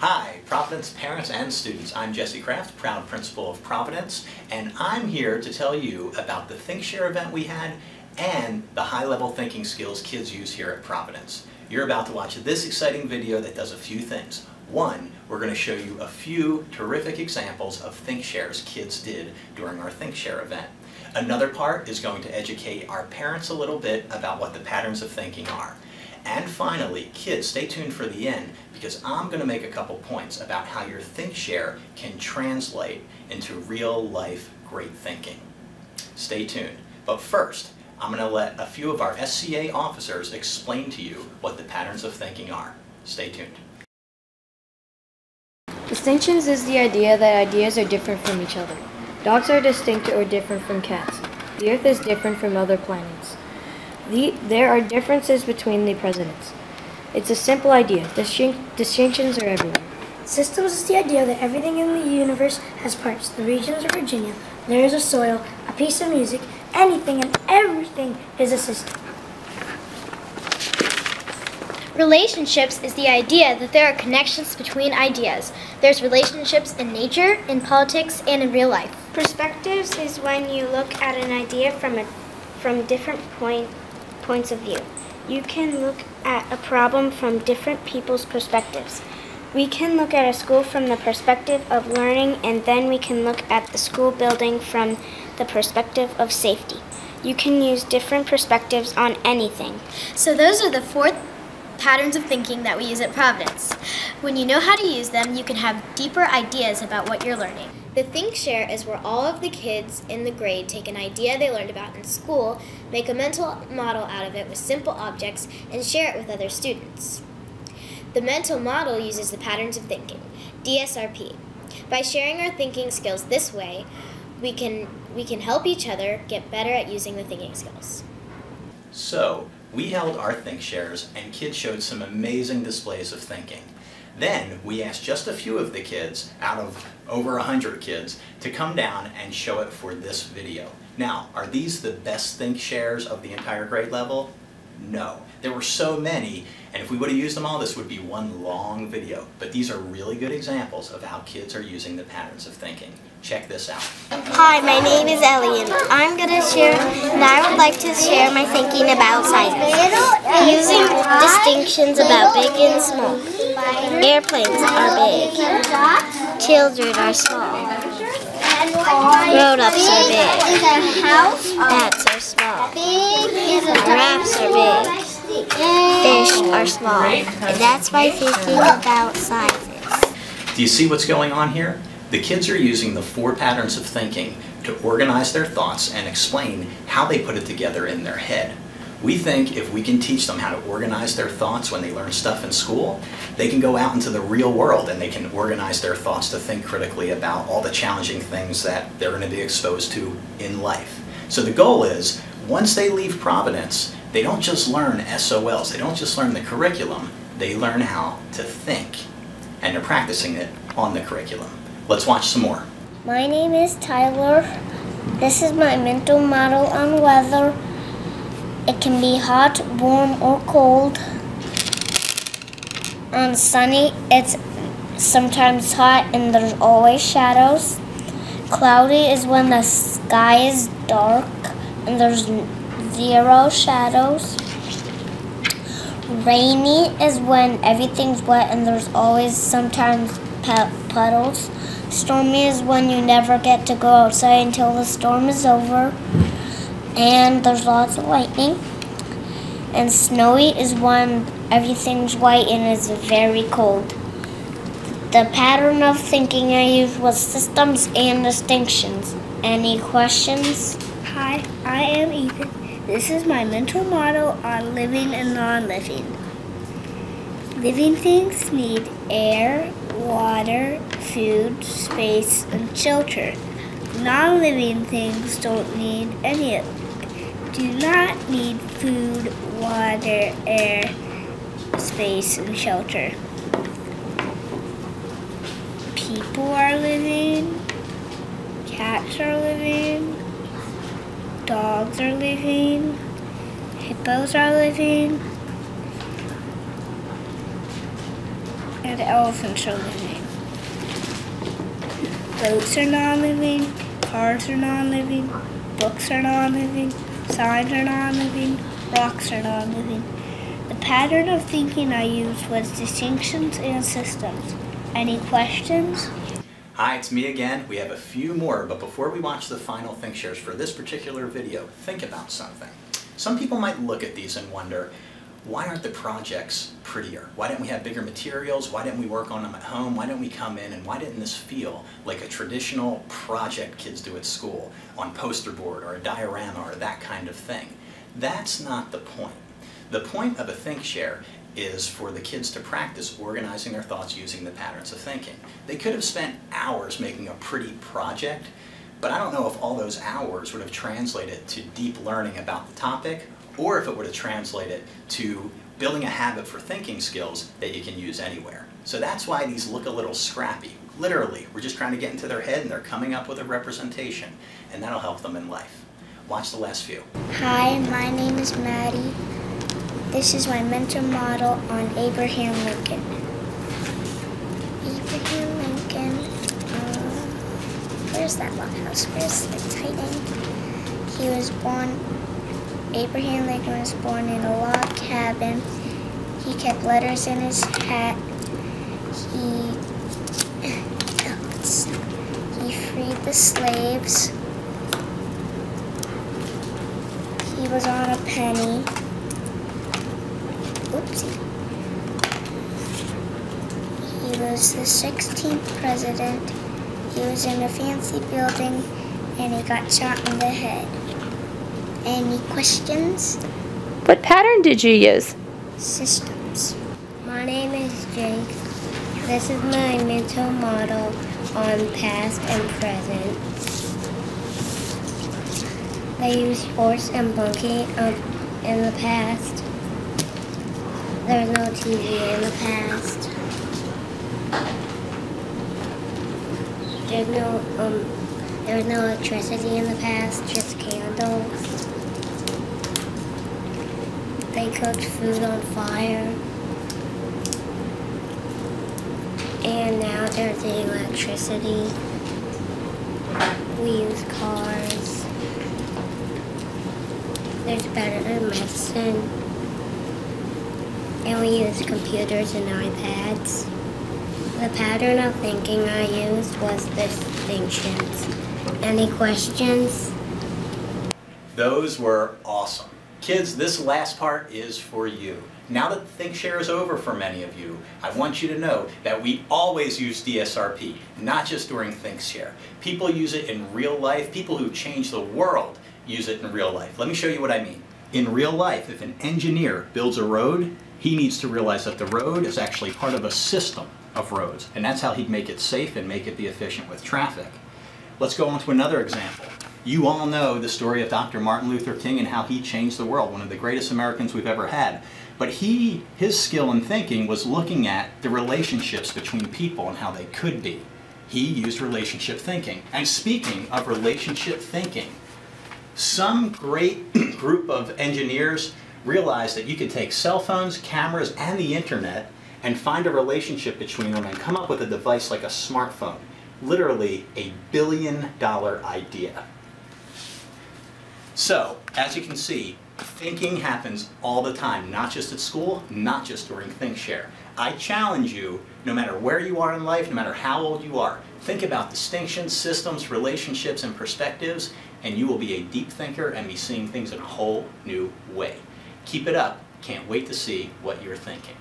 Hi, Providence parents and students. I'm Jesse Kraft, proud principal of Providence, and I'm here to tell you about the ThinkShare event we had and the high-level thinking skills kids use here at Providence. You're about to watch this exciting video that does a few things. One, we're going to show you a few terrific examples of ThinkShares kids did during our ThinkShare event. Another part is going to educate our parents a little bit about what the patterns of thinking are. And finally, kids, stay tuned for the end because I'm going to make a couple points about how your ThinkShare can translate into real-life great thinking. Stay tuned. But first, I'm going to let a few of our SCA officers explain to you what the patterns of thinking are. Stay tuned. Distinctions is the idea that ideas are different from each other. Dogs are distinct or different from cats. The Earth is different from other planets. There are differences between the presidents. It's a simple idea. Distinctions are everywhere. Systems is the idea that everything in the universe has parts. The regions of Virginia, layers of soil, a piece of music, anything and everything is a system. Relationships is the idea that there are connections between ideas. There's relationships in nature, in politics, and in real life. Perspectives is when you look at an idea from different points of view. You can look at a problem from different people's perspectives. We can look at a school from the perspective of learning, and then we can look at the school building from the perspective of safety. You can use different perspectives on anything. So those are the 4 patterns of thinking that we use at Providence. When you know how to use them, you can have deeper ideas about what you're learning. The ThinkShare is where all of the kids in the grade take an idea they learned about in school, make a mental model out of it with simple objects, and share it with other students. The mental model uses the patterns of thinking, DSRP. By sharing our thinking skills this way, we can help each other get better at using the thinking skills. So, we held our ThinkShares and kids showed some amazing displays of thinking. Then we asked just a few of the kids, out of over 100 kids, to come down and show it for this video. Now, are these the best ThinkShares of the entire grade level? No. There were so many, and if we would have used them all, this would be one long video. But these are really good examples of how kids are using the patterns of thinking. Check this out. Hi, my name is Ellie, and I would like to share my thinking about sizes. Using distinctions about big and small. Airplanes are big. Children are small. Grown-ups are big. Bats are small. Giraffes are big. Fish are small. And that's my thinking about sizes. Do you see what's going on here? The kids are using the 4 patterns of thinking to organize their thoughts and explain how they put it together in their head. We think if we can teach them how to organize their thoughts when they learn stuff in school, they can go out into the real world and they can organize their thoughts to think critically about all the challenging things that they're going to be exposed to in life. So the goal is, once they leave Providence, they don't just learn SOLs, they don't just learn the curriculum, they learn how to think. And they're practicing it on the curriculum. Let's watch some more. My name is Tyler. This is my mental model on weather. It can be hot, warm, or cold. On sunny, it's sometimes hot and there's always shadows. Cloudy is when the sky is dark and there's 0 shadows. Rainy is when everything's wet and there's always sometimes puddles. Stormy is when you never get to go outside until the storm is over and there's lots of lightning. And snowy is when everything's white and it's very cold. The pattern of thinking I used was systems and distinctions. Any questions? Hi, I am Ethan. This is my mental model on living and non-living. Living things need air, water, food, space, and shelter. Non-living things don't need any of them. Do not need food, water, air, space, and shelter. People are living, cats are living, dogs are living, hippos are living, and elephants are living. Boats are non-living, cars are non-living, books are non-living, signs are non-living, rocks are non-living. The pattern of thinking I used was distinctions and systems. Any questions? Hi, it's me again. We have a few more, but before we watch the final ThinkShares for this particular video, think about something. Some people might look at these and wonder, why aren't the projects prettier? Why didn't we have bigger materials? Why didn't we work on them at home? Why didn't we come in and why didn't this feel like a traditional project kids do at school on poster board or a diorama or that kind of thing? That's not the point. The point of a ThinkShare is for the kids to practice organizing their thoughts using the patterns of thinking. They could have spent hours making a pretty project, but I don't know if all those hours would have translated to deep learning about the topic, or if it would have translated to building a habit for thinking skills that you can use anywhere. So that's why these look a little scrappy. Literally, we're just trying to get into their head and they're coming up with a representation, and that'll help them in life. Watch the last few. Hi, my name is Maddie. This is my mental model on Abraham Lincoln. Abraham Lincoln, where's that log house? Where's the Titan? He was born, Abraham Lincoln was born in a log cabin. He kept letters in his hat. He freed the slaves. He was on a penny. Oopsie. He was the 16th president. He was in a fancy building and he got shot in the head. Any questions? What pattern did you use? Systems. My name is Jake. This is my mental model on past and present. They used horse and buggy in the past. There was no TV in the past. There was no electricity in the past, just candles. They cooked food on fire. And now there's the electricity. We use cars. There's better medicine. And we use computers and iPads. The pattern of thinking I used was distinctions. Any questions? Those were awesome. Kids, this last part is for you. Now that ThinkShare is over for many of you, I want you to know that we always use DSRP, not just during ThinkShare. People use it in real life. People who change the world use it in real life. Let me show you what I mean. In real life, if an engineer builds a road, he needs to realize that the road is actually part of a system of roads, and that's how he'd make it safe and make it be efficient with traffic. Let's go on to another example. You all know the story of Dr. Martin Luther King and how he changed the world, one of the greatest Americans we've ever had. But his skill in thinking was looking at the relationships between people and how they could be. He used relationship thinking. And speaking of relationship thinking, some great group of engineers realized that you could take cell phones, cameras, and the internet and find a relationship between them and come up with a device like a smartphone. Literally a billion-dollar idea. So, as you can see, thinking happens all the time, not just at school, not just during ThinkShare. I challenge you, no matter where you are in life, no matter how old you are, think about distinctions, systems, relationships, and perspectives, and you will be a deep thinker and be seeing things in a whole new way. Keep it up. Can't wait to see what you're thinking.